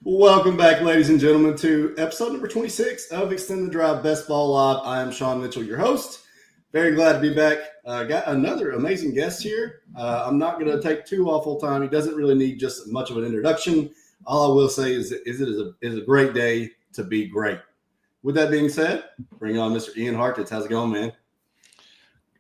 Welcome back, ladies and gentlemen, to episode number 26 of Extend the Drive Best Ball Live. I am Sean Mitchell, your host. Very glad to be back. Got another amazing guest here. I'm not going to take too awful time. He doesn't really need just much of an introduction. All I will say is it is a great day to be great. With that being said, bring on Mr. Ian Hartitz. How's it going, man?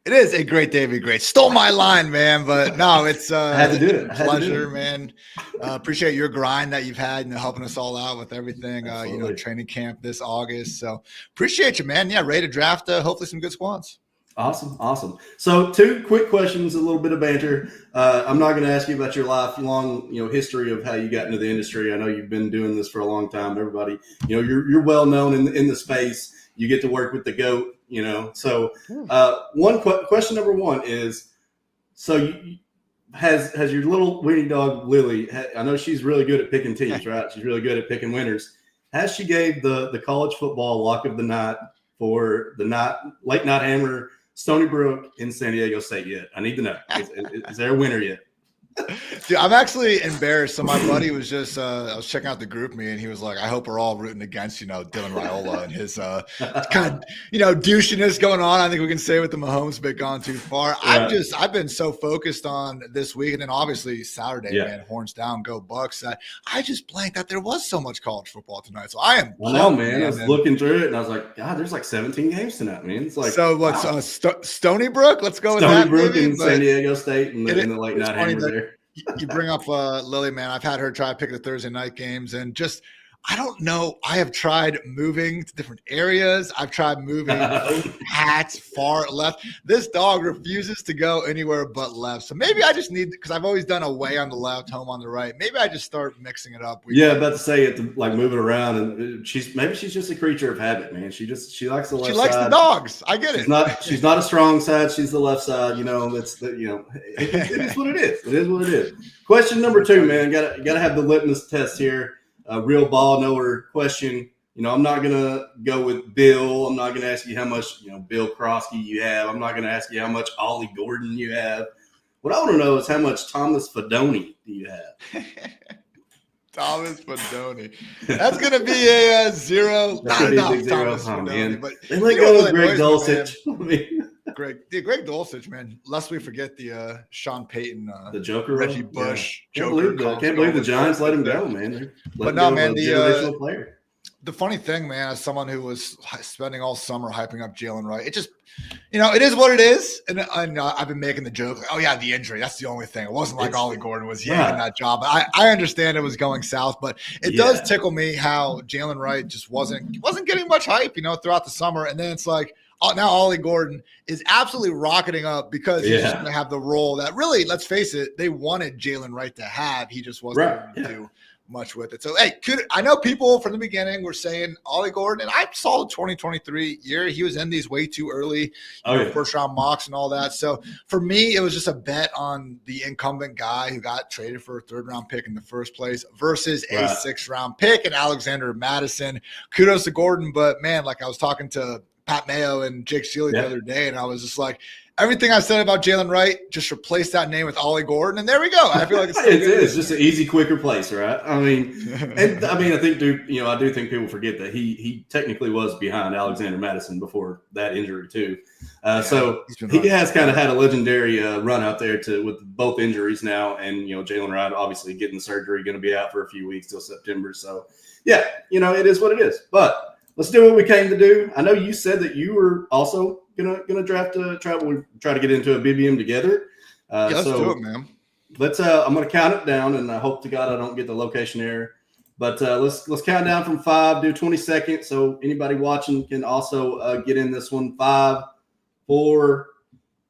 It is a great day to be great. Stole my line, man, but no, it's I had to do it. Pleasure, man. Appreciate your grind that you've had and helping us all out with everything. Training camp this August. So appreciate you, man. Yeah, ready to draft hopefully some good squads. Awesome. So 2 quick questions, a little bit of banter. I'm not going to ask you about your lifelong, history of how you got into the industry. I know you've been doing this for a long time. Everybody, you're well known in the space. You get to work with the GOAT. So question number 1 is, so has your little weenie dog Lily, I know she's really good at picking teams, right? She's really good at picking winners. Has she gave the college football lock of the night for the late night hammer Stony Brook in San Diego State yet? I need to know. Is there a winner yet? Dude, I'm actually embarrassed. So my buddy was just I was checking out the group me, and he was like, I hope we're all rooting against, Dylan Raiola and his kind of, douchiness going on. I think we can say with the Mahomes bit gone too far. Right. I've been so focused on this week, and then obviously Saturday, man, horns down, go Bucks. I just blanked that there was so much college football tonight. So I am. Well, no, man. I was looking through it, and I was like, God, there's like 17 games tonight, man. It's like, so what's wow. Stony Brook? Let's go with Stony that. Brook and San Diego State and the late night hammer there. You bring up Lily, man. I've had her try to pick the Thursday night games, and just I don't know. I have tried moving to different areas. I've tried moving hats far left. This dog refuses to go anywhere but left. So maybe I just need, because I've always done away on the left, home on the right. Maybe I just start mixing it up. About to say it, like moving around, and she's just a creature of habit, man. She likes the left side. She likes the dogs. I get it. She's not a strong side. She's the left side. It is what it is. It is what it is. Question number 2, man. Got to have the litmus test here. A real ball knower question. I'm not going to go with Bill. I'm not going to ask you how much, Bill Krosky you have. I'm not going to ask you how much Ollie Gordon you have. What I want to know is how much Thomas Fidone do you have? Thomas Fidone. That's going to be a 0. That's going to be a big 0. Oh, man. But they let go with Greg Dulcich. Greg Dulcich, man. Lest we forget the Sean Payton, the Joker, Reggie Bush. Yeah. Can't believe the Giants let him go, man. But no, man, the funny thing, man, as someone who was spending all summer hyping up Jalen Wright, it just, it is what it is. And I've been making the joke, like, oh yeah, the injury, that's the only thing. It wasn't like Ollie Gordon was yanking that job. I understand it was going south, but it does tickle me how Jalen Wright just wasn't getting much hype, throughout the summer. And then it's like, now Ollie Gordon is absolutely rocketing up because he's just going to have the role that really, let's face it, they wanted Jalen Wright to have. He just wasn't able to do much with it. So, hey, I know people from the beginning were saying Ollie Gordon, and I saw the 2023 year. He was in these way too early, first-round mocks and all that. So, for me, it was just a bet on the incumbent guy who got traded for a third-round pick in the first place versus a sixth-round pick and Alexander Madison. Kudos to Gordon, but, man, like I was talking to Pat Mayo and Jake Seeley the other day, and I was just like, everything I said about Jalen Wright, just replace that name with Ollie Gordon, and there we go. I feel like it's just an easy, quicker place, right? I do think people forget that he technically was behind Alexander Madison before that injury too. So he has kind of had a legendary run out there with both injuries now, and Jalen Wright obviously getting the surgery, going to be out for a few weeks till September. So it is what it is, but. Let's do what we came to do. I know you said that you were also gonna draft we try to get into a BBM together. Let's do it, man. Let's. I'm gonna count it down, and I hope to God I don't get the location error. But let's count down from 5. Do 20 seconds, so anybody watching can also get in this one. 5, 4,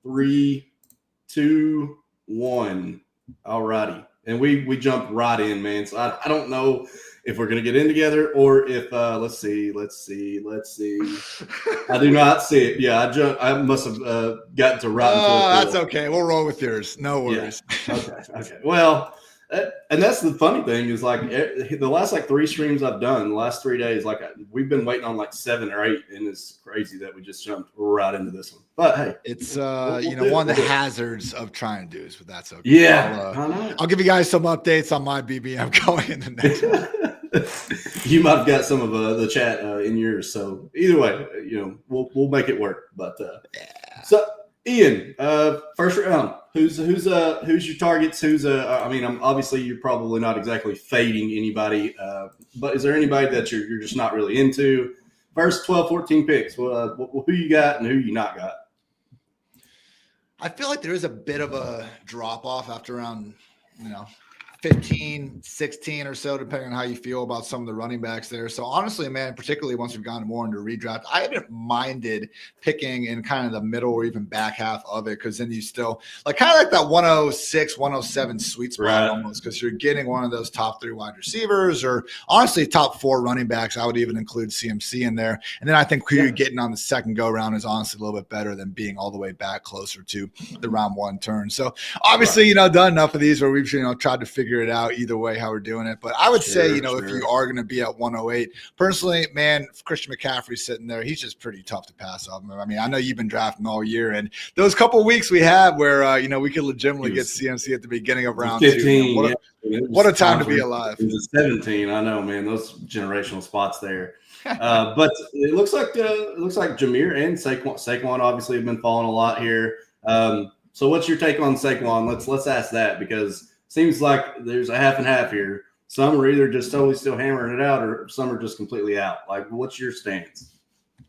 3, 2, 1. All righty, and we jumped right in, man. So I don't know if we're going to get in together or if let's see. I do not see it. Yeah, I must have gotten to right. That's okay. We'll roll with yours. No worries. Yeah. Okay. Well, and that's the funny thing is like the last 3 streams I've done the last 3 days, we've been waiting on 7 or 8, and it's crazy that we just jumped right into this one. But hey, it's one of the hazards of trying to do is, but that's okay. Yeah, I'll give you guys some updates on my BBM going in the next one. You might have got some of the chat in yours. So either way, we'll make it work. But so Ian, first round, who's your targets? Obviously you're probably not exactly fading anybody, but is there anybody that you're just not really into? First 12, 14 picks. Who you got and who you not got? I feel like there is a bit of a drop off after around, 15, 16 or so, depending on how you feel about some of the running backs there. So honestly, man, particularly once we've gone more into redraft, I haven't minded picking in kind of the middle or even back half of it, because then you still kind of like that 106, 107 sweet spot right. Almost, because you're getting one of those top 3 wide receivers, or honestly top 4 running backs. I would even include CMC in there. And then I think who you're getting on the second go round is honestly a little bit better than being all the way back closer to the round 1 turn. So obviously, done enough of these where we've tried to figure it out either way how we're doing it. But I would say, if you are going to be at 108, personally, man, Christian McCaffrey's sitting there. He's just pretty tough to pass off. I mean, I know you've been drafting all year, and those couple of weeks we had where we could legitimately get CMC at the beginning of round 15, 2. What a time to be alive. It was 17. I know, man. Those generational spots there. But it looks like Jameer and Saquon obviously have been falling a lot here. So what's your take on Saquon? Let's ask that, because seems like there's a half and half here. Some are either just totally still hammering it out, or some are just completely out. What's your stance?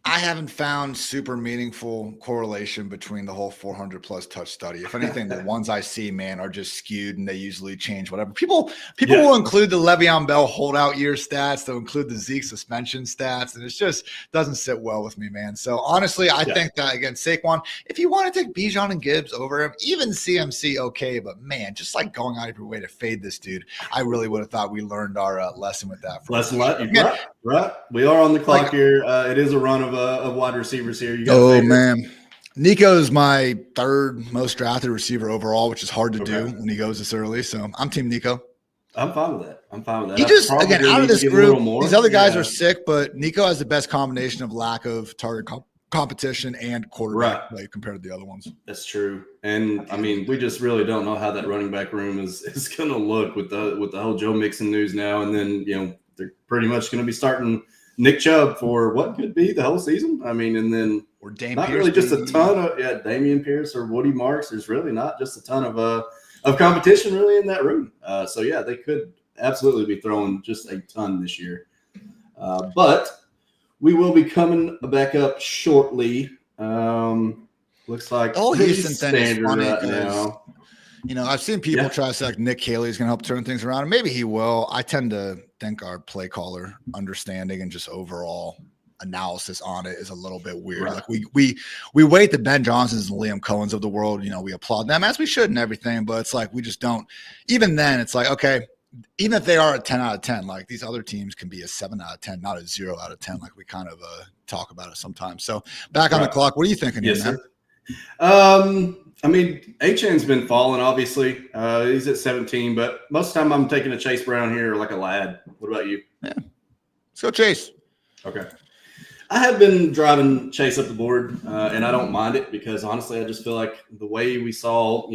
I haven't found super meaningful correlation between the whole 400 plus touch study. If anything, the ones I see, man, are just skewed, and they usually change whatever. People will include the Le'Veon Bell holdout year stats. They'll include the Zeke suspension stats, and it just doesn't sit well with me, man. So honestly, I think that, again, Saquon, if you want to take Bijan and Gibbs over him, even CMC, okay, but man, just going out of your way to fade this dude, I really would have thought we learned our lesson with that. Right. We are on the clock here. It is a run of wide receivers here. Man. Nico's my 3rd most drafted receiver overall, which is hard to do when he goes this early. So I'm team Nico. I'm fine with that. He just, again, out of this group, these other guys are sick, but Nico has the best combination of lack of target competition and quarterback play compared to the other ones. That's true. And we just really don't know how that running back room is going to look with the whole Joe Mixon news now. And then, they're pretty much going to be starting Nick Chubb for what could be the whole season. And then or Dame not Pierce, really just a ton of Damian Pierce or Woody Marks. There's really not just a ton of competition really in that room. They could absolutely be throwing just a ton this year. But we will be coming back up shortly. Looks like the whole Houston thing is funny right now. I've seen people try to say Nick Caley's going to help turn things around, and maybe he will. I tend to think our play caller understanding and just overall analysis on it is a little bit weird. Right. We wait the Ben Johnsons and Liam Cohens of the world. We applaud them as we should and everything, but it's we just don't. Even then, it's okay. Even if they are a 10 out of 10, these other teams can be a 7 out of 10, not a 0 out of 10. We kind of talk about it sometimes. So back on the clock. What are you thinking here, man? Achan's been falling, obviously. He's at 17, but most of the time I'm taking a Chase Brown here like a lad. What about you? Yeah. Let's go Chase. Okay. I have been driving Chase up the board, and I don't mind it, because honestly, I just feel like the way we saw,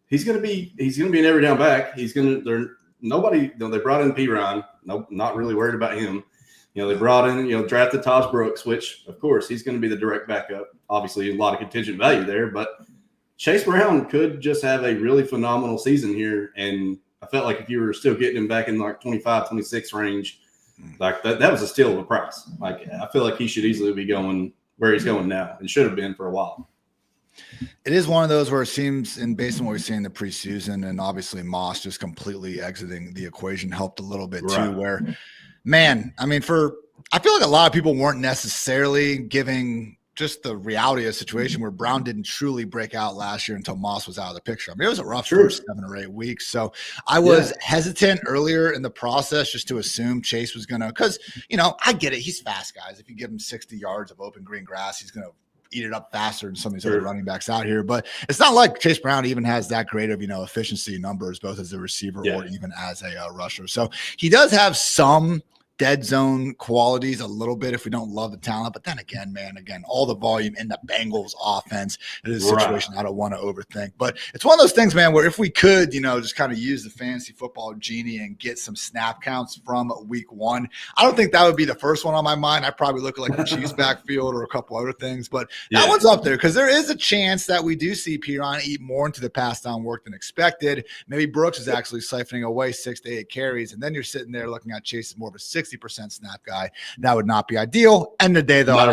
he's going to be an every down back. They brought in P-Ron. No, not really worried about him. They brought in, drafted Taj Brooks, which, of course, he's going to be the direct backup. Obviously, a lot of contingent value there, but Chase Brown could just have a really phenomenal season here. And I felt like if you were still getting him back in 25, 26 range, that was a steal of a price. I feel like he should easily be going where he's going now and should have been for a while. It is one of those where it seems, and based on what we see in the preseason, and obviously Moss just completely exiting the equation helped a little bit too, where, man, I feel like a lot of people weren't necessarily giving just the reality of the situation where Brown didn't truly break out last year until Moss was out of the picture. It was a rough first 7 or 8 weeks. So I was hesitant earlier in the process just to assume Chase was going to, because, I get it. He's fast, guys. If you give him 60 yards of open green grass, he's going to eat it up faster than some of these other running backs out here. But it's not like Chase Brown even has that great of, efficiency numbers, both as a receiver or even as a rusher. So he does have some dead zone qualities a little bit if we don't love the talent. But then again, all the volume in the Bengals offense, it is a situation I don't want to overthink. But it's one of those things, man, where if we could, just kind of use the fantasy football genie and get some snap counts from week 1, I don't think that would be the first one on my mind. I'd probably look at like the Chiefs backfield or a couple other things. But that one's up there because there is a chance that we do see Piron eat more into the pass down work than expected. Maybe Brooks is actually siphoning away 6 to 8 carries. And then you're sitting there looking at Chase as more of a 60% snap guy. That would not be ideal. End of the day, though, I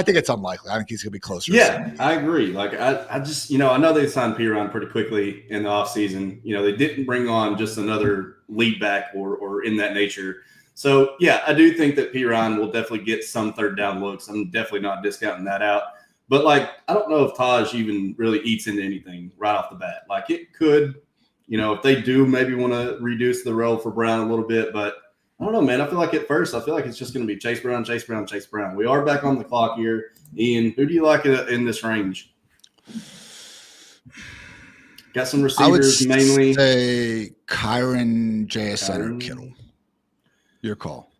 think it's unlikely. I think he's going to be closer. Yeah, I agree. Like I just, I know they signed Piron pretty quickly in the offseason. They didn't bring on just another lead back or in that nature. So, yeah, I do think that Piron will definitely get some third down looks. I'm definitely not discounting that out. But, I don't know if Taj even really eats into anything right off the bat. It could, if they do maybe want to reduce the role for Brown a little bit. But I don't know, man. I feel like at first, it's just going to be Chase Brown, Chase Brown, Chase Brown. We are back on the clock here. Ian, who do you like in this range? Got some receivers mainly. I would say Kyron, JSN, or Kittle. Your call.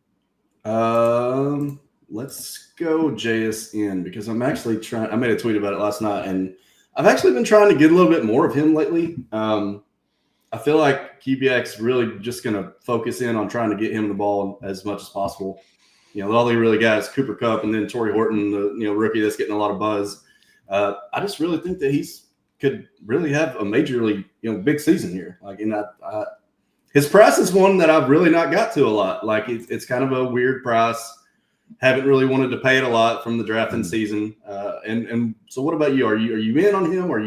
Let's go JSN because I'm actually trying. I made a tweet about it last night, and I've actually been trying to get a little bit more of him lately. I feel like Kubiak's really just going to focus in on trying to get him the ball as much as possible. All he really got is Cooper Kupp and then Torrey Horton, the rookie that's getting a lot of buzz. I just really think that could really have a majorly big season here. His price is one that I've really not got to a lot. It's kind of a weird price. Haven't really wanted to pay it a lot from the drafting season. And so, what about you? Are you in on him? Or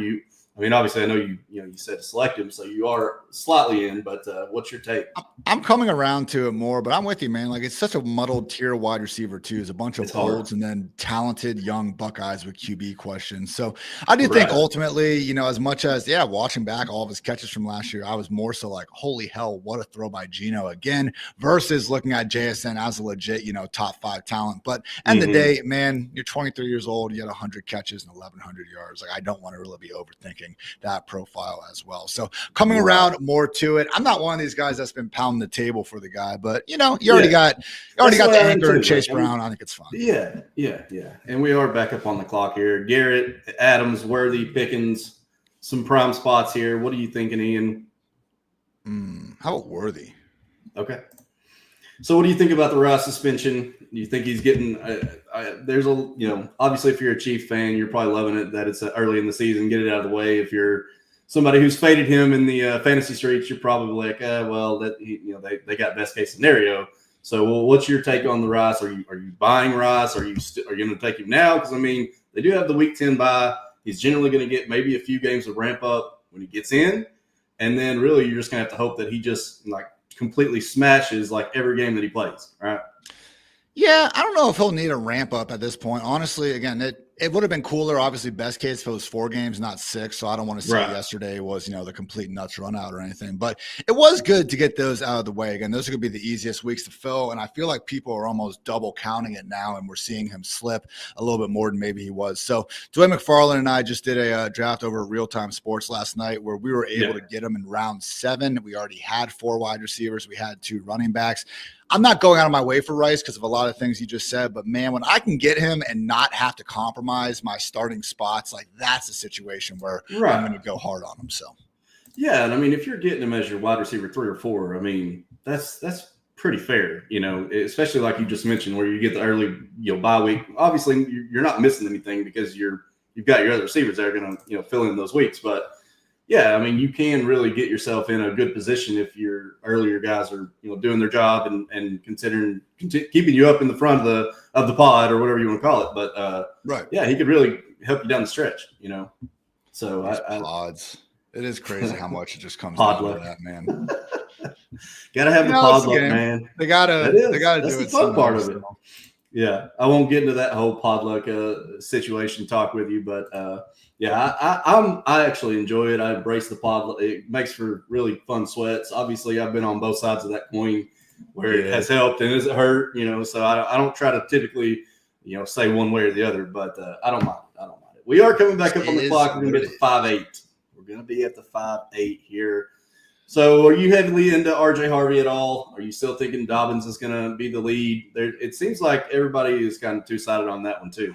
obviously, I know you said to select him, so you are slightly in. But what's your take? I'm coming around to it more, but I'm with you, man. It's such a muddled tier wide receiver too. It's a bunch of olds and then talented young Buckeyes with QB questions. So I do think ultimately, as much as watching back all of his catches from last year, I was more so like, holy hell, what a throw by Geno again, versus looking at JSN as a legit, top 5 talent. But end of the day, man, you're 23 years old, you had 100 catches and 1,100 yards. I don't want to really be overthinking that profile as well. So coming around more to it. I'm not one of these guys that's been pounding the table for the guy, but you already got the anchor and Chase Brown. I think it's fun. Yeah. And we are back up on the clock here. Garrett, Adams, Worthy, Pickens, some prime spots here. What are you thinking, Ian? How about Worthy? Okay. So what do you think about the Ross suspension? Do you think he's getting there's obviously if you're a Chief fan, you're probably loving it that it's early in the season, get it out of the way. If you're somebody who's faded him in the fantasy streets, you're probably like, they got best case scenario. So what's your take on the Rice? Are you buying Rice? Are you going to take him now? Because they do have the week 10 bye. He's generally going to get maybe a few games of ramp up when he gets in, and then really you're just going to have to hope that he just completely smashes every game that he plays, right? Yeah, I don't know if he'll need a ramp up at this point. Honestly, again, it would have been cooler, obviously, best case if it was 4 games, not 6. So I don't want to say yesterday was, the complete nuts run out or anything. But it was good to get those out of the way. Again, those are going to be the easiest weeks to fill. And I feel like people are almost double counting it now, and we're seeing him slip a little bit more than maybe he was. So Dwayne McFarland and I just did a draft over Real Time Sports last night where we were able to get him in round 7. We already had 4 wide receivers. We had 2 running backs. I'm not going out of my way for Rice because of a lot of things you just said, but man, when I can get him and not have to compromise my starting spots, that's a situation where I'm going to go hard on him. So, yeah, and if you're getting him as your wide receiver 3 or 4, that's pretty fair, especially like you just mentioned, where you get the early bye week. Obviously, you're not missing anything because you've got your other receivers that are going to fill in those weeks, but. Yeah, you can really get yourself in a good position if your earlier guys are, doing their job and considering keeping you up in the front of the pod or whatever you want to call it. But yeah, he could really help you down the stretch, So pods. It is crazy how much it just comes down to that, man. Gotta have the pod luck, man. They gotta do it. That's the fun part of it. Yeah, I won't get into that whole pod luck situation talk with you, but yeah, I actually enjoy it. I embrace the pod. It makes for really fun sweats. Obviously, I've been on both sides of that coin where it has helped and has it hurt, so I don't try to typically, say one way or the other, but I don't mind it. We are coming back up on the clock. We're going to be at the 5-8. We're going to be at the 5-8 here. So are you heavily into RJ Harvey at all? Are you still thinking Dobbins is going to be the lead? It seems like everybody is kind of two-sided on that one too.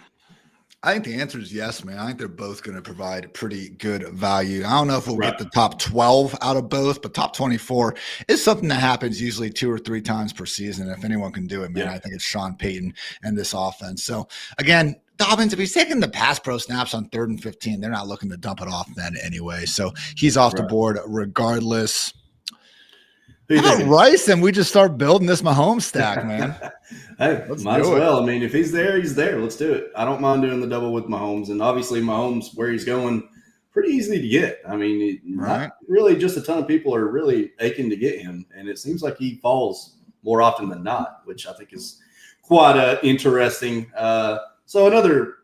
I think the answer is yes, man. I think they're both going to provide pretty good value. I don't know if we'll get the top 12 out of both, but top 24 is something that happens usually 2 or 3 times per season. If anyone can do it, man, I think it's Sean Payton and this offense. So again, Dobbins, if he's taking the pass pro snaps on 3rd and 15, they're not looking to dump it off then anyway. So he's off the board regardless. How about Rice and we just start building this Mahomes stack, man? Hey, might as well. I mean, if he's there, he's there. Let's do it. I don't mind doing the double with Mahomes. And obviously Mahomes, where he's going, pretty easy to get. I mean, not really just a ton of people are really aching to get him. And it seems like he falls more often than not, which I think is quite interesting. So another,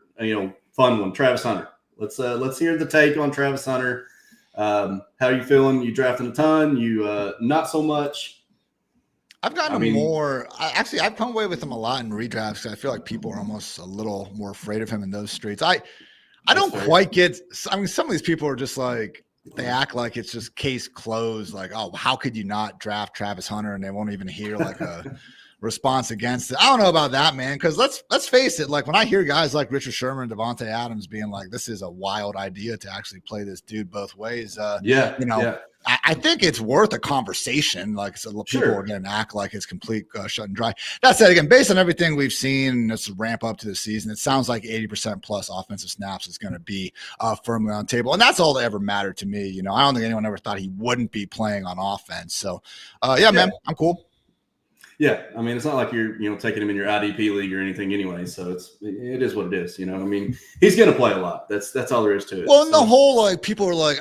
fun one, Travis Hunter. Let's hear the take on Travis Hunter. How are you feeling? You drafting a ton? You not so much? I've gotten more. I've come away with him a lot in redrafts because I feel like people are almost a little more afraid of him in those streets. I don't quite get. I mean, some of these people are just like they act like it's just case closed. Like, oh, how could you not draft Travis Hunter? And they won't even hear like a response against it. I don't know about that, man. Because let's face it. Like when I hear guys like Richard Sherman, Devontae Adams being like, "This is a wild idea to actually play this dude both ways." I think it's worth a conversation. Like people are going to act like it's complete shut and dry. That said, again, based on everything we've seen, this ramp up to the season, it sounds like 80% plus offensive snaps is going to be firmly on the table. And that's all that ever mattered to me. I don't think anyone ever thought he wouldn't be playing on offense. So, man, I'm cool. Yeah, I mean, it's not like you're, taking him in your IDP league or anything anyway. So it is what it is. I mean, he's going to play a lot. That's all there is to it. Well, and the whole people are like,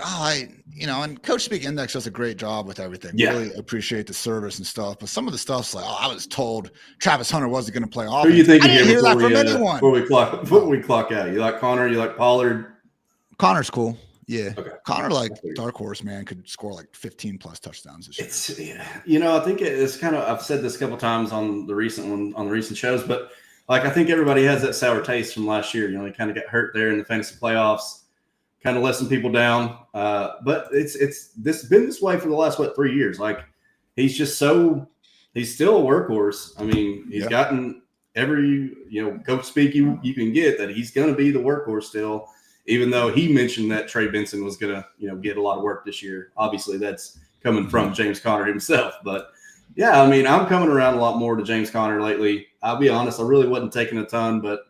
and Coach Speak Index does a great job with everything. Yeah. Really appreciate the service and stuff. But some of the stuff's like, I was told Travis Hunter wasn't going to play offense. Who are you thinking I didn't hear that from anyone. Before we clock out, you like Connor? You like Pollard? Connor's cool. Yeah. Okay. Connor, dark horse, man, could score 15 plus touchdowns this year. I think it's kind of, I've said this a couple times on the recent shows, but I think everybody has that sour taste from last year. He kind of got hurt there in the fantasy playoffs, kind of let some people down. But it's been this way for the last, 3 years. He's just he's still a workhorse. I mean, he's gotten every, Coach Speak you can get that he's going to be the workhorse still. Even though he mentioned that Trey Benson was going to, get a lot of work this year. Obviously, that's coming from James Conner himself. But, yeah, I mean, I'm coming around a lot more to James Conner lately. I'll be honest, I really wasn't taking a ton. But,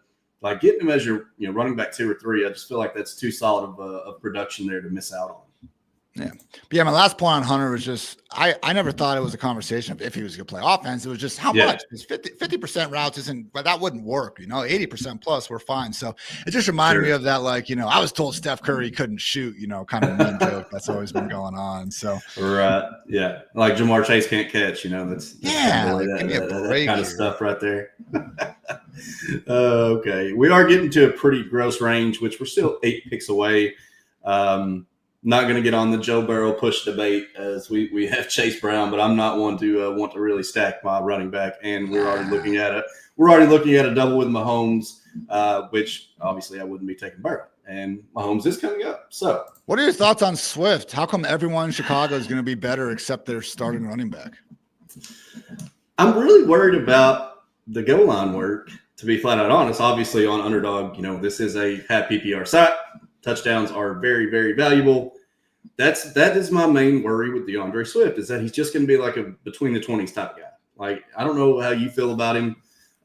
getting him as your running back 2 or 3, I just feel like that's too solid of production there to miss out on. Yeah. But yeah, my last point on Hunter was just I never thought it was a conversation of if he was going to play offense. It was just how much. Because 50% routes isn't, but that wouldn't work. 80% plus, we're fine. So it just reminded me of that, I was told Steph Curry couldn't shoot, kind of mean joke that's always been going on. So right. Yeah. Like Jamar Chase can't catch, that's that kind of stuff right there. Okay. We are getting to a pretty gross range, which we're still 8 picks away. Not going to get on the Joe Burrow push debate as we have Chase Brown, but I'm not one to want to really stack my running back. And we're already looking at a double with Mahomes, which obviously I wouldn't be taking Burrow. And Mahomes is coming up. So, what are your thoughts on Swift? How come everyone in Chicago is going to be better except their starting running back? I'm really worried about the goal line work. To be flat out honest, obviously on Underdog, this is a half PPR site. Touchdowns are very, very valuable. That is my main worry with DeAndre Swift is that he's just going to be like a between the 20s type guy. I don't know how you feel about him.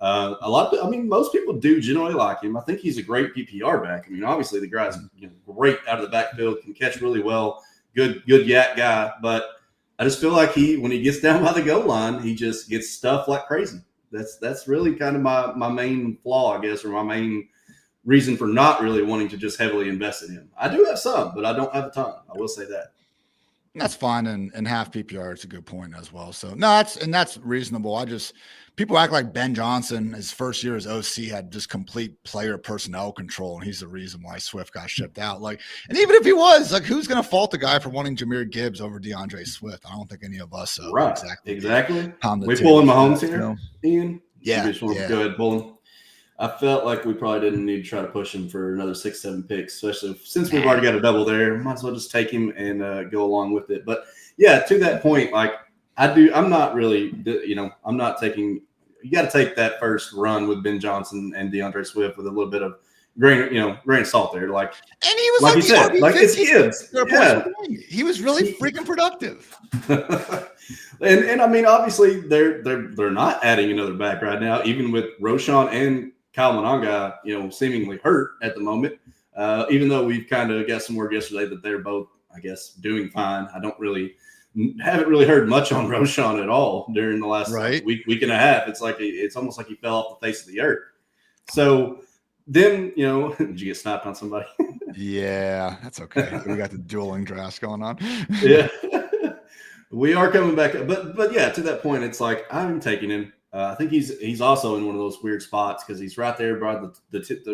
Most people do generally like him. I think he's a great PPR back. Obviously the guy's great out of the backfield, can catch really well, good yak guy. But I just feel like when he gets down by the goal line, he just gets stuffed like crazy. That's really kind of my main flaw, I guess, or my main reason for not really wanting to just heavily invest in him. I do have some, but I don't have a ton. I will say that. That's fine. And half PPR, it's a good point as well. So no, that's reasonable. People act like Ben Johnson, his first year as OC, had just complete player personnel control. And he's the reason why Swift got shipped out. And even if he was, who's going to fault the guy for wanting Jahmyr Gibbs over DeAndre Swift? I don't think any of us. Right. Exactly. We pulling Mahomes here, Ian? Yeah. Go ahead, pull him. I felt like we probably didn't need to try to push him for another 6-7 picks, especially since we've already got a double there. Might as well just take him and go along with it. But yeah, to that point, like I'm not really, I'm not taking. You got to take that first run with Ben Johnson and DeAndre Swift with a little bit of grain of salt there. Like, and he was like like you the said, like it's kids. Yeah, he was really freaking productive. and I mean, obviously they're not adding another back right now, even with Roshan and Kyle Mononga, seemingly hurt at the moment. Even though we've kind of got some word yesterday that they're both, I guess, doing fine. Haven't really heard much on Roshan at all during the last week and a half. It's almost like he fell off the face of the earth. So then, did you get snapped on somebody? Yeah, that's okay. We got the dueling drafts going on. Yeah. We are coming back, but yeah, to that point, it's like I'm taking him. I think he's also in one of those weird spots because he's right there by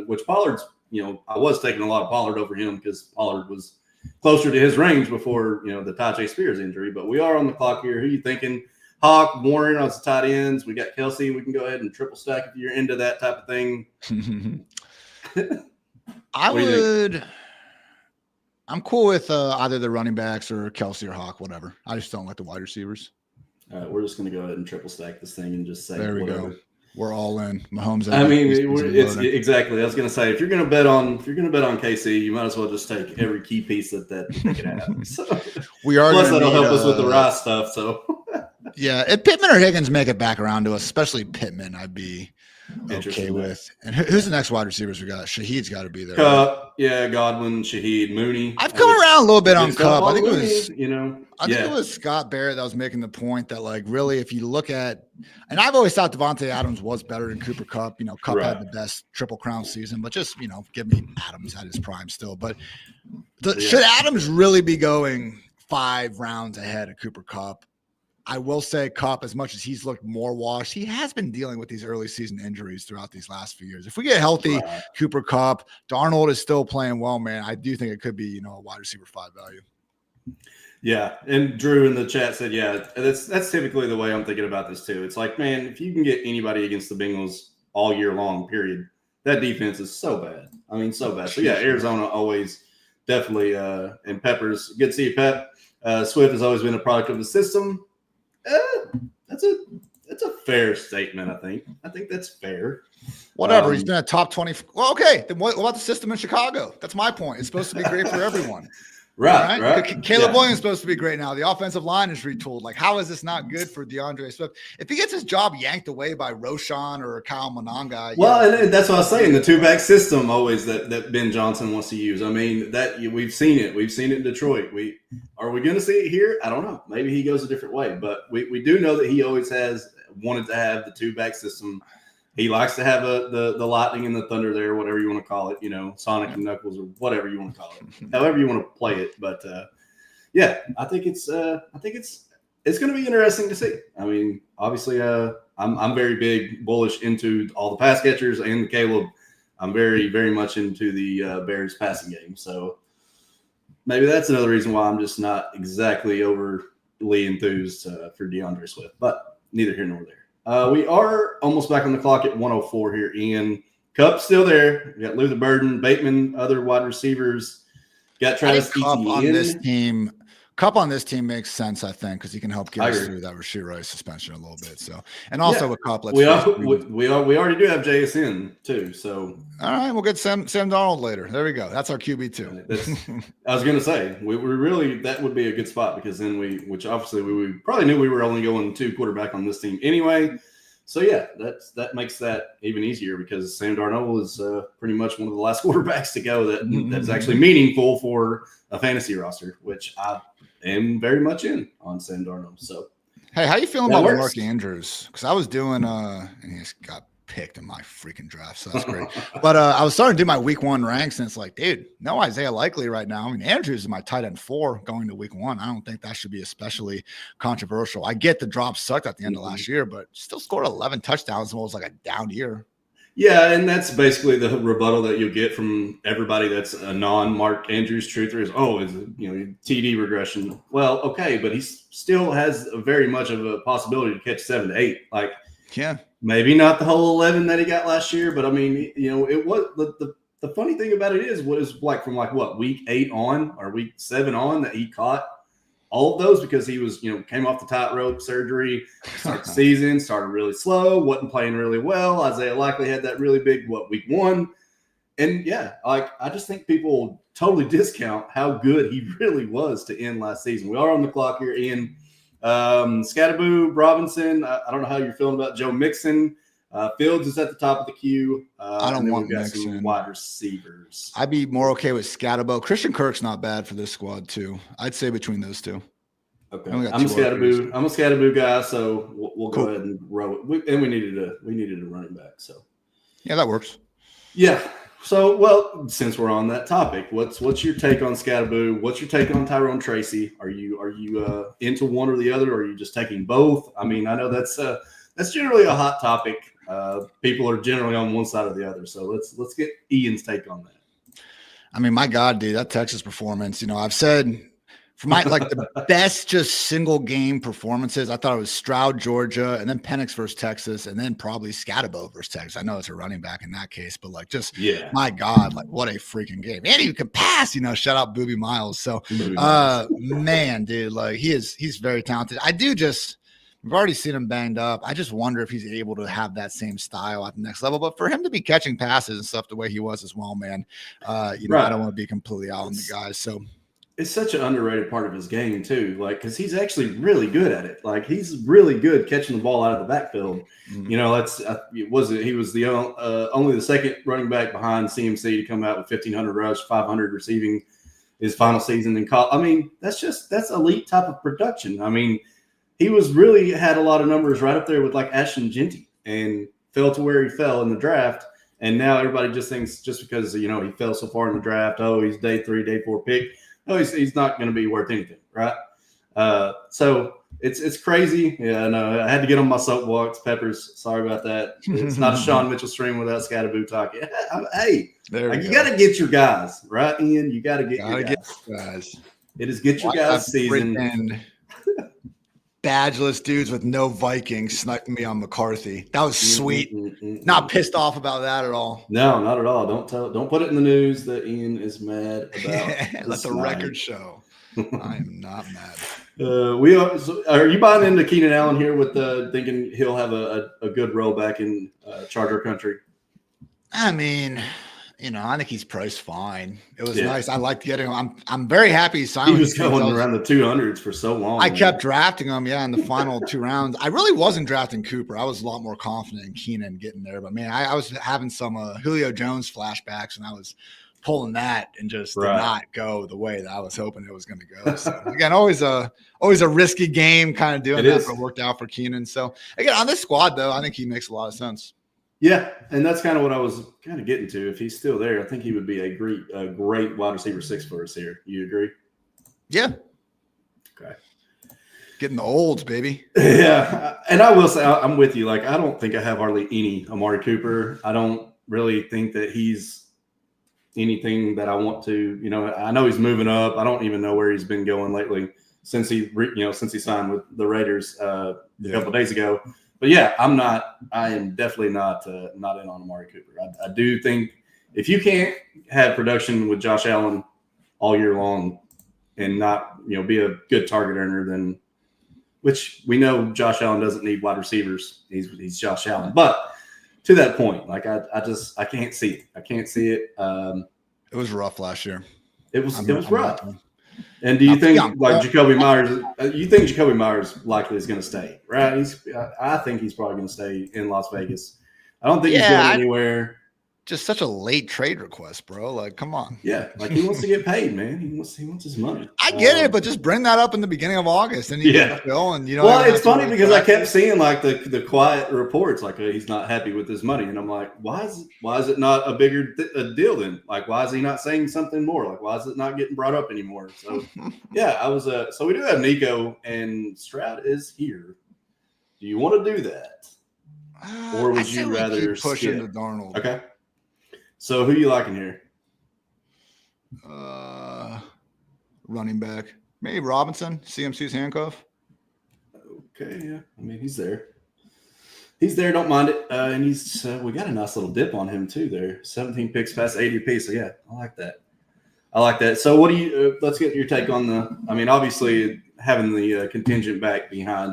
which Pollard's. I was taking a lot of Pollard over him because Pollard was closer to his range before the Tajay Spears injury. But we are on the clock here. Who you thinking? Hawk, Warren on the tight ends. We got Kelsey. We can go ahead and triple stack if you're into that type of thing. I'm cool with either the running backs or Kelsey or Hawk, whatever. I just don't like the wide receivers. All right, we're just going to go ahead and triple stack this thing and just say there we whatever. Go. We're all in. Mahomes. I mean, it's exactly. I was going to say if you're going to bet on KC, you might as well just take every key piece that they can have. So, we are. Plus, that'll help us with the Rice stuff. So, yeah, if Pittman or Higgins make it back around to us, especially Pittman, I'd be okay with. And who's the next wide receivers we got? Shaheed's got to be there. Cup, yeah, Godwin, Shaheed, Mooney. I've come around a little bit on Cup. I think Mooney, I think it was Scott Barrett that was making the point that, like, really, if you look at, and I've always thought Devontae Adams was better than Cooper Kupp. Kupp had the best Triple Crown season, but just give me Adams at his prime still. But should Adams really be going 5 rounds ahead of Cooper Kupp? I will say Kupp, as much as he's looked more washed, he has been dealing with these early season injuries throughout these last few years. If we get healthy, Cooper Kupp, Darnold is still playing well, man. I do think it could be, a wide receiver 5 value. Yeah, and Drew in the chat said, yeah, that's typically the way I'm thinking about this too. It's like, man, if you can get anybody against the Bengals all year long, period, that defense is so bad. I mean, so bad. So yeah, Arizona always definitely, and Peppers, good to see you, Pep. Swift has always been a product of the system. That's a fair statement. I think that's fair. Whatever. He's been a top 20. Well, okay. Then what about the system in Chicago? That's my point. It's supposed to be great for everyone. Right. Caleb Williams is supposed to be great now. The offensive line is retooled. Like, how is this not good for DeAndre Swift? If he gets his job yanked away by Roshan or Kyle Mononga. Well, and that's what I was saying. The 2-back system always that Ben Johnson wants to use. I mean, that we've seen it. We've seen it in Detroit. Are we going to see it here? I don't know. Maybe he goes a different way. But we do know that he always has wanted to have the 2-back system. He likes to have the lightning and the thunder there, whatever you want to call it, Sonic and Knuckles or whatever you want to call it, however you want to play it. But yeah, I think it's going to be interesting to see. I mean, obviously, I'm very big bullish into all the pass catchers and Caleb. I'm very, very much into the Bears passing game. So maybe that's another reason why I'm just not exactly overly enthused for DeAndre Swift. But neither here nor there. We are almost back on the clock at 104 here, Ian. Kupp's still there. We got Luther Burden, Bateman, other wide receivers. Got Travis Kupp on this team. Kupp on this team makes sense, I think, because he can help get us through that Rashid Rice suspension a little bit. So, and also with Kupp, we already do have JSN too. So, all right, we'll get Sam Darnold later. There we go. That's our QB too. I was going to say we really that would be a good spot because then which obviously we probably knew we were only going 2 quarterback on this team anyway. So yeah, that makes that even easier because Sam Darnold is pretty much one of the last quarterbacks to go that's actually meaningful for a fantasy roster, which I am very much in on Sam Darnold. So, hey, how you feeling about Mark Andrews? Because I was doing and he just got picked in my freaking draft, so that's great. But I was starting to do my week 1 ranks, and it's like, dude, no Isaiah Likely right now. I mean, Andrews is my tight end 4 going to week 1. I don't think that should be especially controversial. I get the drop sucked at the end of last year, but still scored 11 touchdowns and was like a down year. Yeah, and that's basically the rebuttal that you get from everybody that's a non-Mark Andrews truther is, TD regression. Well, okay, but he still has very much of a possibility to catch 7 to 8. Like, yeah. Maybe not the whole 11 that he got last year, but I mean, it was the funny thing about it is what is like from week 8 on or week 7 on that he caught all of those because he was, came off the tightrope surgery, started the season, started really slow, wasn't playing really well. Isaiah Likely had that really big, week 1. And yeah, I just think people totally discount how good he really was to end last season. We are on the clock here, Ian. Scatterboo, Robinson. I don't know how you're feeling about Joe Mixon. Fields is at the top of the queue. I don't want we've got Mixon. some wide receivers. I'd be more okay with Scatterbo. Christian Kirk's not bad for this squad too. I'd say between those two. Okay, I'm a Scatterboo guy, so we'll go ahead and row it. We needed a running back, so yeah, that works. Yeah. So, well, since we're on that topic, what's your take on Scatterboo? What's your take on Tyrone Tracy? Are you into one or the other, or are you just taking both? I mean, I know that's generally a hot topic. People are generally on one side or the other. So let's get Ian's take on that. I mean, my God, dude, that Texas performance. I've said for my the best just single game performances, I thought it was Stroud, Georgia, and then Penix versus Texas, and then probably Scatterbo versus Texas. I know it's a running back in that case, but my God, what a freaking game. And he can pass, shout out Boobie Miles. So man, dude, he's very talented. We've already seen him banged up. I just wonder if he's able to have that same style at the next level. But for him to be catching passes and stuff the way he was as well, man, I don't want to be completely out on the guys. So it's such an underrated part of his game too, because he's actually really good at it. He's really good catching the ball out of the backfield. Mm-hmm. He was the only the second running back behind CMC to come out with 1,500 rush, 500 receiving his final season in college. I mean, that's elite type of production. I mean, he had a lot of numbers right up there with Ashton Genty and fell to where he fell in the draft. And now everybody just thinks just because, he fell so far in the draft, he's day 3, day 4 pick. No, he's not going to be worth anything, right? So it's crazy. Yeah, I know. I had to get on my soapbox. Peppers, sorry about that. It's not a Sean Mitchell stream without Scatterboo talking. Hey, you got to get your guys, right, Ian? You got to get your guys. It is get your guys season. Badgeless dudes with no Vikings sniping me on McCarthy. That was sweet. Not pissed off about that at all. No, not at all. Don't put it in the news that Ian is mad about. Let the record show. I am not mad. Are you buying into Keenan Allen here with thinking he'll have a good role back in Charger country? I mean, I think he's priced fine. It was nice. I liked getting him. I'm very happy he signed. He was going around the 200s for so long. I kept drafting him, in the final 2 rounds. I really wasn't drafting Cooper. I was a lot more confident in Keenan getting there. But, man, I was having some Julio Jones flashbacks, and I was pulling that and just did not go the way that I was hoping it was going to go. So, again, always a risky game kind of doing that, but it worked out for Keenan. So, again, on this squad, though, I think he makes a lot of sense. Yeah, and that's kind of what I was kind of getting to. If he's still there, I think he would be a great wide receiver 6 for us here. You agree? Yeah. Okay. Getting the olds, baby. Yeah, and I will say I'm with you. I don't think I have hardly any Amari Cooper. I don't really think that he's anything that I want to. I know he's moving up. I don't even know where he's been going lately since he signed with the Raiders a couple of days ago. But yeah, I am definitely not in on Amari Cooper. I do think if you can't have production with Josh Allen all year long and not, be a good target earner, then which we know Josh Allen doesn't need wide receivers. He's Josh Allen. But to that point, I can't see it. I can't see it. It was rough last year. It was rough. And do you think Jacoby Myers? You think Jacoby Myers likely is going to stay, right? I think he's probably going to stay in Las Vegas. I don't think he's going anywhere. Just such a late trade request, bro. Come on. Yeah, he wants to get paid, man. He wants his money. I get it, but just bring that up in the beginning of August, and you get Phil, and Well, it's funny because I kept seeing the quiet reports, he's not happy with his money, and I'm like, why is it not a bigger deal then? Why is he not saying something more? Why is it not getting brought up anymore? So yeah, I was. So we do have Nico, and Stroud is here. Do you want to do that, or would you rather push into Darnold? Okay. So who you liking here? Running back. Maybe Robinson, CMC's handcuff. Okay, yeah. I mean, he's there. He's there, don't mind it. And we got a nice little dip on him too there. 17 picks past ADP. So yeah, I like that. I like that. So what do you, let's get your take on I mean, obviously having the contingent back behind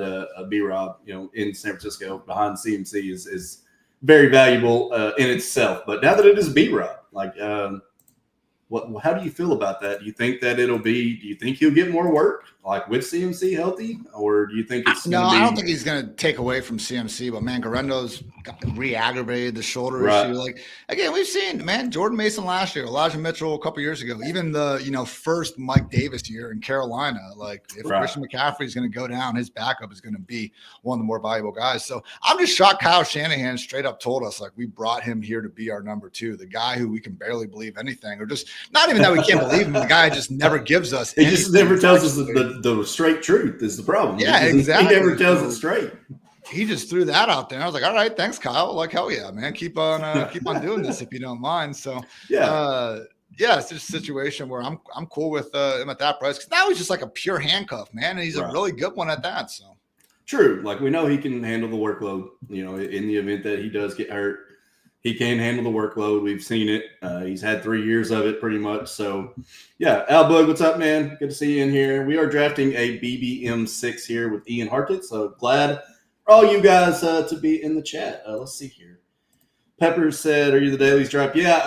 B-Rob, in San Francisco behind CMC is very valuable in itself. But now that it is B-Rob, like, how do you feel about that? Do you think that do you think he'll get more work, like with CMC healthy, or do you think it's no? I don't think he's going to take away from CMC, but man, Garendo's re-aggravated the shoulder issue. Like, again, we've seen, man, Jordan Mason last year, Elijah Mitchell a couple years ago, even the first Mike Davis year in Carolina. Like, if Christian McCaffrey is going to go down, his backup is going to be one of the more valuable guys. So I'm just shocked Kyle Shanahan straight up told us, like, we brought him here to be our number 2, the guy who we can barely believe anything, or just not even that we can't believe him. The guy just never gives us. He just never tells us the straight truth is the problem. Yeah, exactly. He never tells it straight. He just threw that out there. I was like, all right, thanks, Kyle. Like, hell yeah, man. Keep on doing this if you don't mind. So it's just a situation where I'm cool with him at that price, because now he's just like a pure handcuff, man, and he's a really good one at that. So true. Like, we know he can handle the workload. In the event that he does get hurt, he can handle the workload. We've seen it. He's had 3 years of it pretty much. So, yeah. Al Bug, what's up, man? Good to see you in here. We are drafting a BBM6 here with Ian Hartitz. So glad for all you guys to be in the chat. Let's see here. Pepper said, are you the dailies draft? Yeah,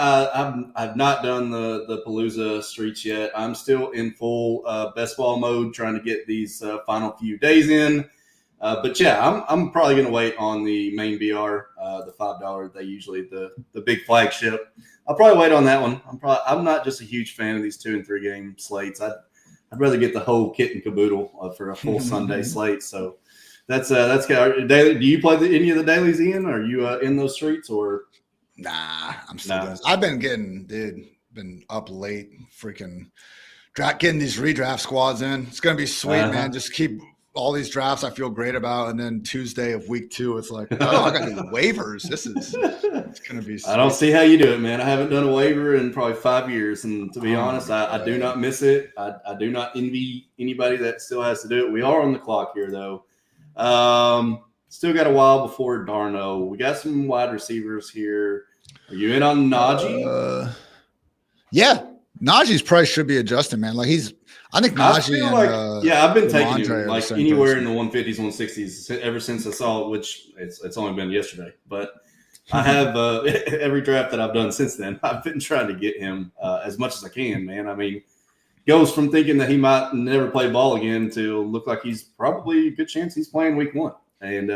I've not done the Palooza streets yet. I'm still in full best ball mode, trying to get these final few days in. But yeah, I'm probably going to wait on the main BR, the $5. They usually the big flagship. I'll probably wait on that one. I'm not just a huge fan of these 2 and 3 game slates. I'd rather get the whole kit and caboodle for a full Sunday slate. So that's kind of daily. Do you play any of the dailies, Ian? Are you in those streets or? Nah, I'm still doing this. I've been up late, freaking getting these redraft squads in. It's gonna be sweet, man. Just keep all these drafts I feel great about, and then Tuesday of week 2, it's like, oh, I got to do waivers. It's gonna be sweet. I don't see how you do it, man. I haven't done a waiver in probably 5 years, and to be honest, I do not miss it. I do not envy anybody that still has to do it. We are on the clock here, though. Still got a while before Darno. We got some wide receivers here. Are you in on Najee? Yeah, Najee's price should be adjusted, man. Like, I think Najee I've been taking him like anywhere in the 150s, 160s ever since I saw it, which it's only been yesterday. But I have every draft that I've done since then, I've been trying to get him as much as I can, man. I mean, goes from thinking that he might never play ball again to look like he's probably a good chance he's playing week 1. And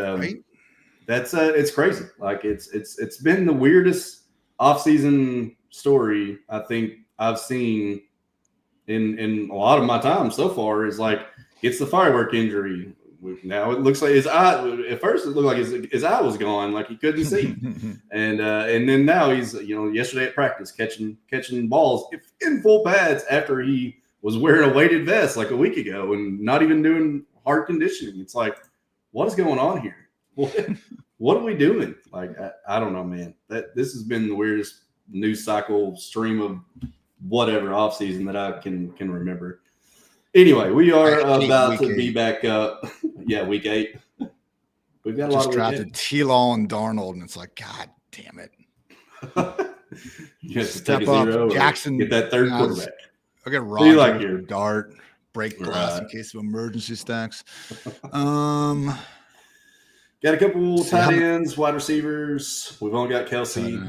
that's it's crazy. Like, it's been the weirdest offseason story I think I've seen in a lot of my time so far. Is like, gets the firework injury. Now it looks like his eye. At first, it looked like his eye was gone, like he couldn't see. and then now he's yesterday at practice catching balls in full pads after he was wearing a weighted vest like a week ago and not even doing hard conditioning. It's like, what is going on here? What are we doing? Like, I don't know, man. This has been the weirdest news cycle stream of whatever offseason that I can remember. Anyway, we are about to be back up. Yeah, week 8. We've got a lot of drafted T-Law and Darnold, and it's like, God damn it. You have to Step take a up, zero Jackson. Get that third quarterback. I'll get Roger, like your dart, break glass in case of emergency stacks. Got a couple tight ends, wide receivers. We've only got Kelsey.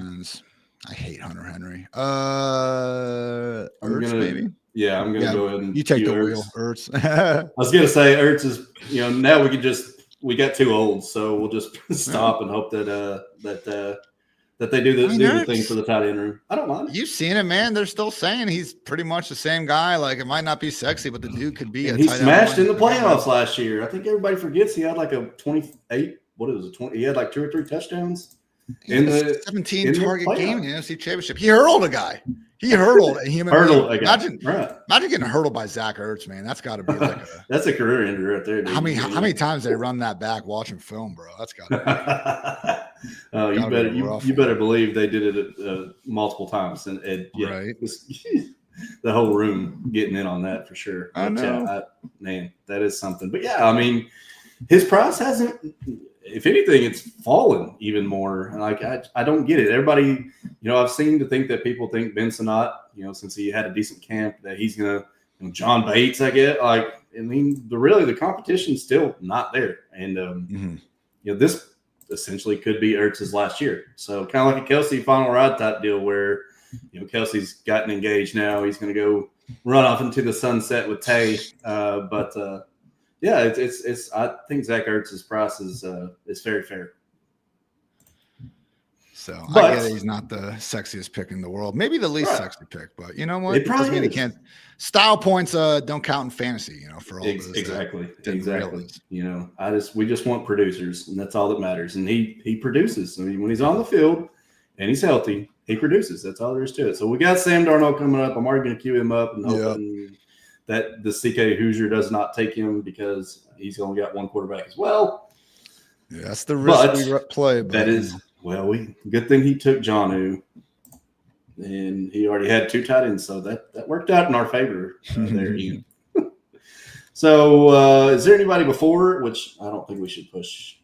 I hate Hunter Henry. Ertz, maybe. Yeah, I'm gonna go ahead and you take the Ertz. wheel, Ertz. I was gonna say Ertz is, now we got 2 olds, so we'll just stop and hope that they do the thing for the tight end room. I don't mind. You've seen it, man. They're still saying he's pretty much the same guy. Like, it might not be sexy, but the dude could be. He smashed in the playoffs last year. I think everybody forgets he had like a 28. What is it? 20? He had like 2 or 3 touchdowns in the 17 target game in the NFC Championship. He hurled a guy. He hurled a human. Imagine getting hurled by Zach Ertz, man. That's got to be like that's a career ender right there. Dude. How many times they run that back watching film, bro? That's got to be. Oh, you better believe they did it multiple times, and right. The whole room getting in on that for sure. I know. Man, that is something. But yeah, I mean, his price hasn't if anything, it's fallen even more. Like I don't get it. Everybody, I've seen to think that people think Ben Sinnott, since he had a decent camp, that he's gonna, John Bates. I get the competition's still not there, and this essentially could be Ertz's last year. So kind of like a Kelsey final ride type deal where, Kelsey's gotten engaged now. He's going to go run off into the sunset with Tay. It's I think Zach Ertz's price is very fair. So I get it. He's not the sexiest pick in the world. Maybe the least sexy pick, but you know what? It probably mean he can't. Style points don't count in fantasy, for all those. Exactly. We just want producers, and that's all that matters. And he produces. I mean, when he's on the field and he's healthy, he produces. That's all there is to it. So we got Sam Darnold coming up. I'm already going to queue him up and hoping that the CK Hoosier does not take him because he's only got one quarterback as well. Yeah, that's the risk we play. But that is good thing he took Jonnu, and he already had 2 tight ends, so that worked out in our favor there, Ian. So, is there anybody before? Which I don't think we should push.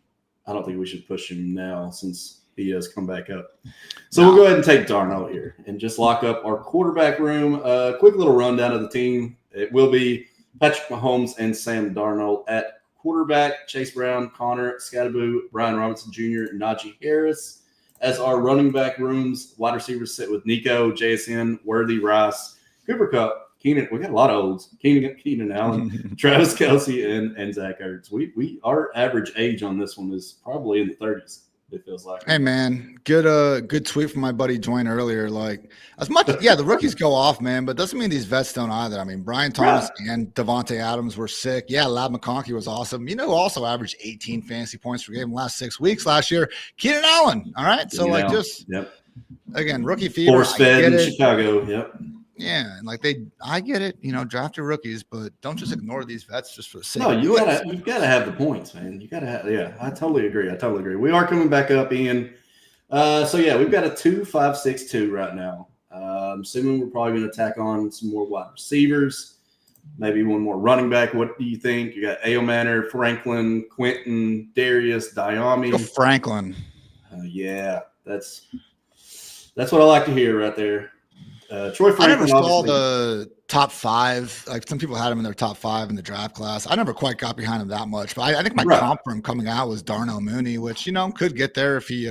I don't think we should push him now since he has come back up. So we'll go ahead and take Darnold here and just lock up our quarterback room. Quick little rundown of the team. It will be Patrick Mahomes and Sam Darnold at quarterback, Chase Brown, Connor Scatterboo, Brian Robinson Jr., and Najee Harris. As our running back rooms, wide receivers sit with Nico, JSN, Worthy, Rice, Cooper Kupp, Keenan. We got a lot of olds. Keenan Allen, Travis Kelce, and Zach Ertz. Our average age on this one is probably in the 30s. It feels like. Hey man, good tweet from my buddy Dwayne earlier. Like as much, the rookies go off, man, but doesn't mean these vets don't either. I mean, Brian Thomas and Devontae Adams were sick. Yeah, Lab McConkey was awesome. Who also averaged 18 fantasy points per game in the last 6 weeks last year? Keenan Allen. All right, so again, rookie fever. Force fed in Chicago. Yep. Yeah, and I get it. Draft your rookies, but don't just ignore these vets just for the sake. No, you've got to have the points, man. You got to have. Yeah, I totally agree. We are coming back up, Ian. We've got a 2-5-6-2 right now. I'm assuming we're probably going to tack on some more wide receivers, maybe one more running back. What do you think? You got Manor, Franklin, Quentin, Darius, Diami. Go Franklin. That's what I like to hear right there. Troy Franklin. I never saw the top 5. Like some people had him in their top 5 in the draft class. I never quite got behind him that much, but I think my comp for him coming out was Darnell Mooney, which could get there if he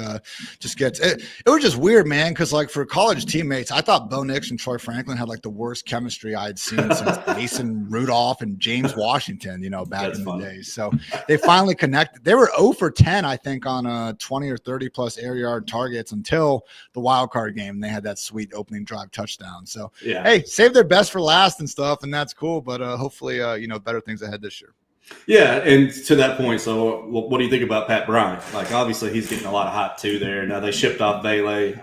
just gets it. It was just weird, man, because for college teammates, I thought Bo Nix and Troy Franklin had the worst chemistry I had seen since Mason Rudolph and James Washington, back in the days. So they finally connected. They were 0 for 10, I think, on 20 or 30 plus air yard targets until the wild card game. They had that sweet opening drive touchdown. So hey, save their best for last and stuff, and that's cool, but hopefully better things ahead this year. Yeah, and to that point, so what do you think about Pat Bryant? Obviously he's getting a lot of hype too there. Now they shipped off Bailey,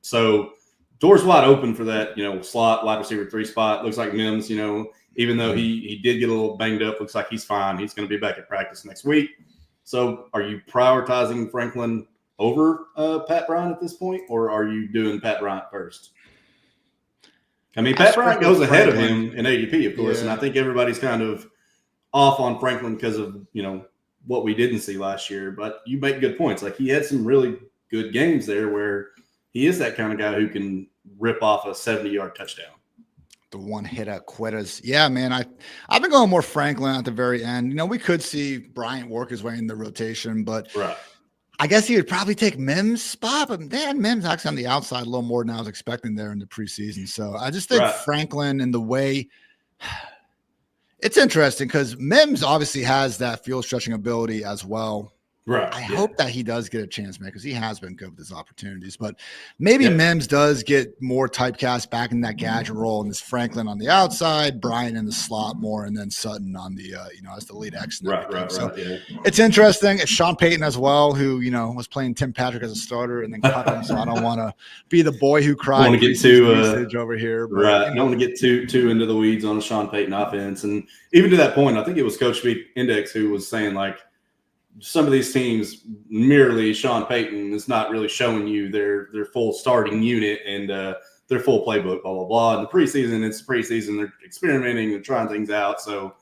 so doors wide open for that slot wide receiver 3 spot. Looks like Mims, even though he did get a little banged up, looks like he's fine. He's going to be back at practice next week. So are you prioritizing Franklin over Pat Bryant at this point, or are you doing Pat Bryant first? I mean, Pat Bryant goes ahead of him in ADP, of course, and I think everybody's kind of off on Franklin because of, what we didn't see last year. But you make good points. He had some really good games there where he is that kind of guy who can rip off a 70-yard touchdown. The one-hitter quitters. Yeah, man, I've been going more Franklin at the very end. We could see Bryant work his way in the rotation, but I guess he would probably take Mims' spot, but man, Mims actually on the outside a little more than I was expecting there in the preseason. So I just think Franklin and the way it's interesting because Mims obviously has that field stretching ability as well. I hope that he does get a chance, man, because he has been good with his opportunities. But maybe Mims does get more typecast back in that gadget role, and this Franklin on the outside, Bryant in the slot more, and then Sutton on the as the lead X. It's interesting. It's Sean Payton as well, who was playing Tim Patrick as a starter and then cut him. So I don't want to be the boy who cried. I want to get too over here, but, I don't want to get too into the weeds on a Sean Payton offense, and even to that point, I think it was Coach Beat Index who was saying some of these teams, merely Sean Payton is not really showing you their full starting unit and their full playbook, blah, blah, blah. In the preseason, it's preseason. They're experimenting. They're trying things out. So,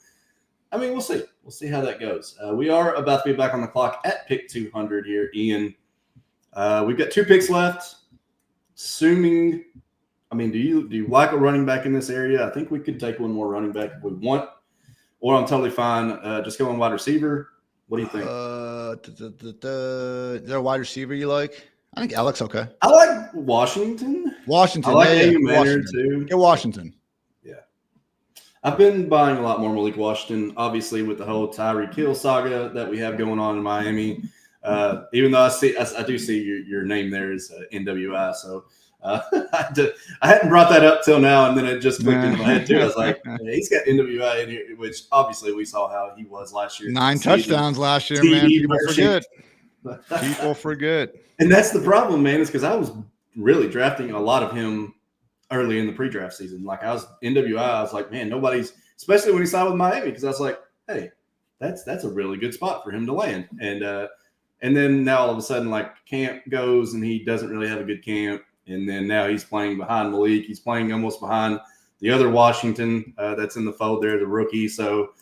I mean, we'll see. we'll see how that goes. We are about to be back on the clock at pick 200 here, Ian. We've got 2 picks left. Assuming, I mean, do you like a running back in this area? I think we could take one more running back if we want, or I'm totally fine just going wide receiver. What do you think? Is there a wide receiver you like? I think Alex okay. I like Washington. Washington. I like yeah, Maynard too. Get Washington. Yeah. I've been buying a lot more Malik Washington, obviously with the whole Tyreek Hill saga that we have going on in Miami. Even though I do see your name there is NWI, so I hadn't brought that up till now, and then it just clicked into my head too. I was like, hey, he's got NWI in here, which obviously we saw how he was last year. 9 touchdowns last year, man. People forget. People forget. And that's the problem, man, is because I was really drafting a lot of him early in the pre-draft season. Like I was NWI, I was like, man, nobody's, especially when he signed with Miami, because I was like, hey, that's a really good spot for him to land. And then now all of a sudden, like camp goes and he doesn't really have a good camp. And then now he's playing behind Malik. He's playing almost behind the other Washington that's in the fold there, the rookie. So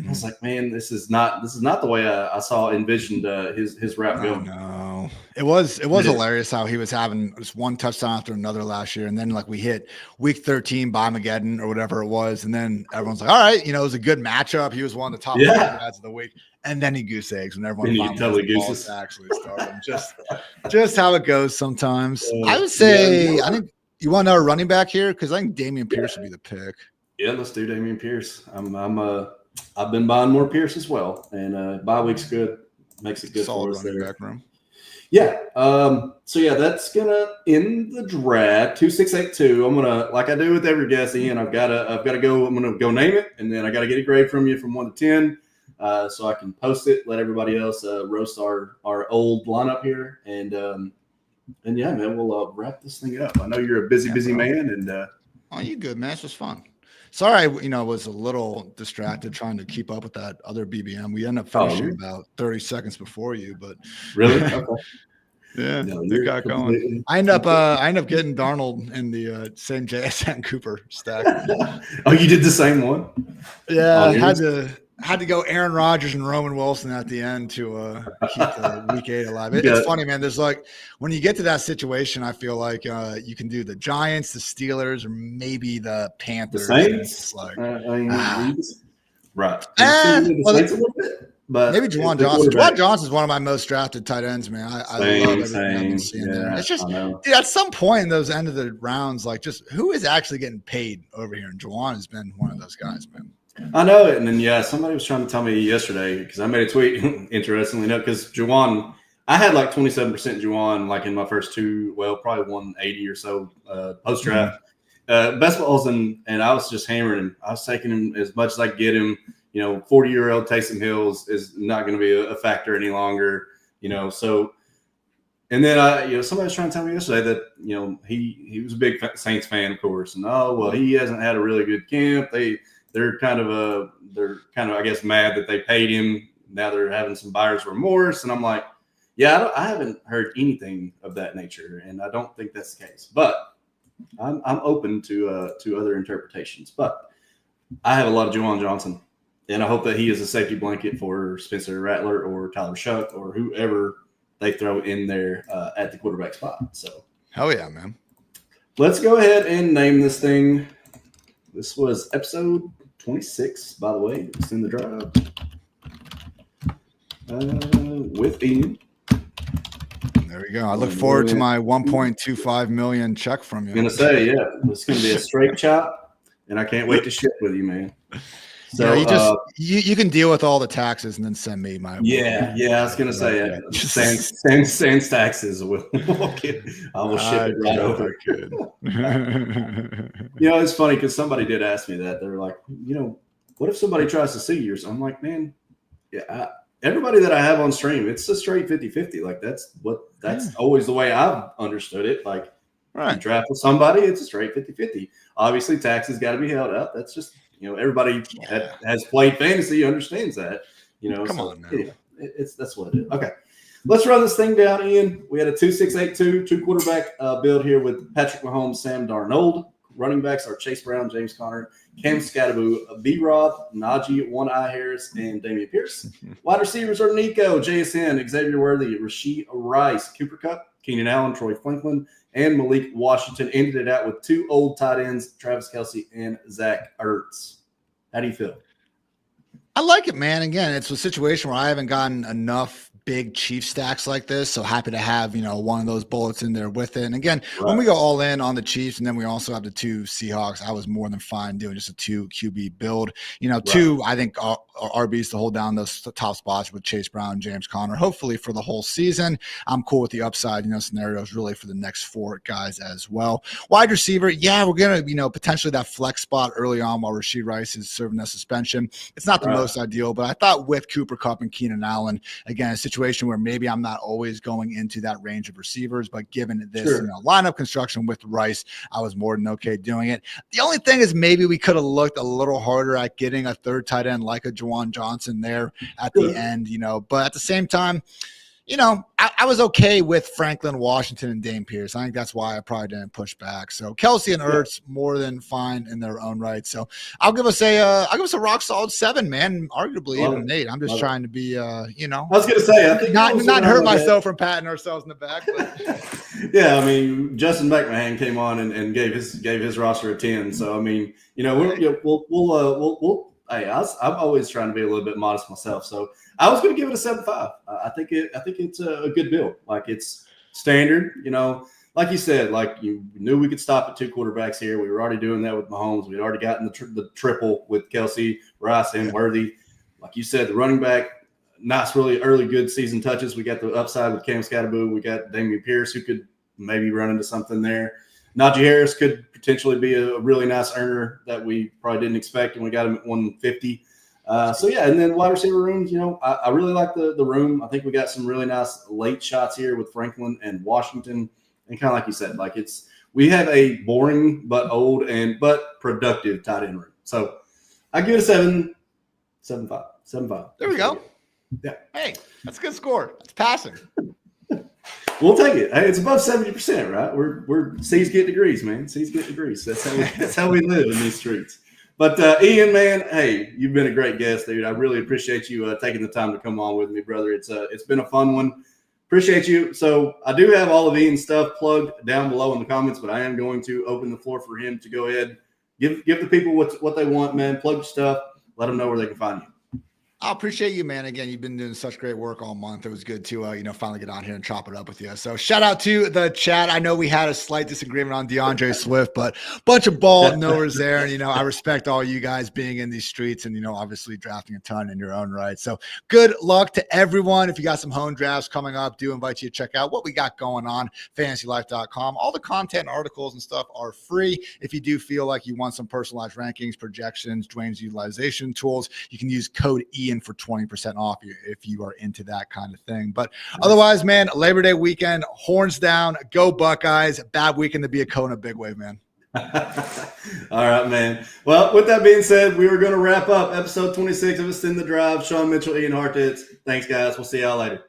I was like, man, this is not the way I envisioned his route going. No, it was hilarious how he was having just one touchdown after another last year, and then like we hit week 13 by Mageddon or whatever it was, and then everyone's like, all right, it was a good matchup. He was one of the top guys of the week, and then he goose eggs when everyone totally gooses to actually start him. Just how it goes sometimes. I would say I think you want another running back here because I think Dameon Pierce would be the pick. Yeah, let's do Dameon Pierce. I've been buying more Pierce as well, and bye week's good, makes it good Solid for us running there. Back room. Yeah. So yeah, that's gonna end the draft. 2682. I'm gonna, like I do with every guest, Ian. I've gotta go. I'm gonna go name it, and then I gotta get a grade from you from 1 to 10, so I can post it. Let everybody else roast our old lineup here, and yeah, man, we'll wrap this thing up. I know you're a busy man, and oh, you good, man? It's just fun. Sorry, I was a little distracted trying to keep up with that other BBM. We ended up finishing about 30 seconds before you, but really, okay. Yeah, it got going. I end up getting Darnold in the same JSN Cooper stack. Oh, you did the same one? Yeah, I had to go Aaron Rodgers and Roman Wilson at the end to keep the week 8 alive. It's funny, man. There's like when you get to that situation, I feel like you can do the Giants, the Steelers, or maybe the Panthers. The Saints, like right. But maybe Juwan Johnson. Juwan Johnson is one of my most drafted tight ends, man. I love everything I've been seeing there. It's just, dude, at some point in those end of the rounds, like just who is actually getting paid over here? And Juwan has been one of those guys, man. I know it. And then, somebody was trying to tell me yesterday because I made a tweet, interestingly enough, because Juwan, I had like 27% Juwan like in my first probably 180 or so post-draft. Best balls, and I was just hammering him. I was taking him as much as I could get him. 40-year-old Taysom Hill is not going to be a factor any longer, So, and then somebody was trying to tell me yesterday that he was a big Saints fan, of course, and he hasn't had a really good camp. They're kind of I guess mad that they paid him. Now they're having some buyer's remorse, and I'm like, I haven't heard anything of that nature, and I don't think that's the case. But I'm open to other interpretations. But I have a lot of Juwan Johnson. And I hope that he is a safety blanket for Spencer Rattler or Tyler Shuck or whoever they throw in there at the quarterback spot. So, hell yeah, man. Let's go ahead and name this thing. This was episode 26, by the way. It's in the drive with Ian. There we go. I look forward to my 1.25 million check from you. I'm going to say, it's going to be a straight chop, and I can't wait to ship with you, man. So you can deal with all the taxes and then send me my. I was gonna say sans taxes. I will ship it right over. It's funny because somebody did ask me that. They were like, what if somebody tries to sue you? So I'm like, man, everybody that I have on stream, it's a straight 50-50. Like that's always the way I've understood it. Like, you draft with somebody, it's a straight 50-50. Obviously, taxes got to be held up. That's just. Everybody that has played fantasy understands that. Come on, man. That's what it is. Okay, let's run this thing down, Ian. We had a 2-6-8-2 quarterback build here with Patrick Mahomes, Sam Darnold. Running backs are Chase Brown, James Conner, Cam Scatteroo, B-Rob, Najee, One Eye Harris, and Damian Pierce. Wide receivers are Nico, JSN, Xavier Worthy, Rasheed Rice, Cooper Kupp, Keenan Allen, Troy Franklin, and Malik Washington. Ended it out with 2 old tight ends, Travis Kelce and Zach Ertz. How do you feel? I like it, man. Again, it's a situation where I haven't gotten enough big Chief stacks like this. So happy to have, one of those bullets in there with it. And again, when we go all in on the Chiefs and then we also have the 2 Seahawks, I was more than fine doing just a 2 QB build. 2, I think, RBs to hold down those top spots with Chase Brown, James Conner, hopefully for the whole season. I'm cool with the upside, scenarios really for the next 4 guys as well. Wide receiver, yeah, we're going to, potentially that flex spot early on while Rasheed Rice is serving that suspension. It's not the most ideal, but I thought with Cooper Kupp and Keenan Allen, again, a situation where maybe I'm not always going into that range of receivers, but given this lineup construction with Rice, I was more than okay doing it. The only thing is maybe we could have looked a little harder at getting a 3rd tight end like a Juwan Johnson there at the end, but at the same time, I was okay with Franklin, Washington, and Dame Pierce. I think that's why I probably didn't push back. So Kelce and Ertz more than fine in their own right. So I'll give us a rock solid 7, man. Arguably even an 8. I'm just trying to be, I was going to say, I think not hurt myself from patting ourselves in the back. But. Yeah, I mean, Justin McMahon came on and gave his roster a 10. So I mean, we'll. Hey, I'm always trying to be a little bit modest myself, so I was going to give it a 7.5. I think it's a good build. Like it's standard, like you said, like you knew we could stop at 2 quarterbacks here. We were already doing that with Mahomes. We'd already gotten the triple with Kelce, Rice, and Worthy. Like you said, the running back, nice, really early good season touches. We got the upside with Cam Scatteroo. We got Damian Pierce, who could maybe run into something there. Najee Harris could potentially be a really nice earner that we probably didn't expect, and we got him at 150. And then wide receiver rooms, I really like the room. I think we got some really nice late shots here with Franklin and Washington. And kind of like you said, like we have a boring but old but productive tight end room. So I give it a 7.5. 7.5. There we go. Yeah. Hey, that's a good score. That's passing. We'll take it. Hey, it's above 70%, right? We're C's get degrees, man. C's get degrees. That's how we live in these streets. But Ian, man, hey, you've been a great guest, dude. I really appreciate you taking the time to come on with me, brother. It's been a fun one. Appreciate you. So I do have all of Ian's stuff plugged down below in the comments, but I am going to open the floor for him to go ahead, give the people what they want, man. Plug your stuff. Let them know where they can find you. I appreciate you, man. Again, you've been doing such great work all month. It was good to, finally get on here and chop it up with you. So shout out to the chat. I know we had a slight disagreement on DeAndre Swift, but bunch of ball knowers there. And, I respect all you guys being in these streets and, obviously drafting a ton in your own right. So good luck to everyone. If you got some home drafts coming up, do invite you to check out what we got going on, fantasylife.com. All the content, articles, and stuff are free. If you do feel like you want some personalized rankings, projections, Dwayne's utilization tools, you can use code Ian for 20% off if you are into that kind of thing. But otherwise, man, Labor Day weekend, horns down, go Buckeyes. Bad weekend to be a Kona big wave, man. All right, man. Well, with that being said, we are going to wrap up episode 26 of Ascend the Drive. Sean Mitchell, Ian Hartitz. Thanks, guys. We'll see y'all later.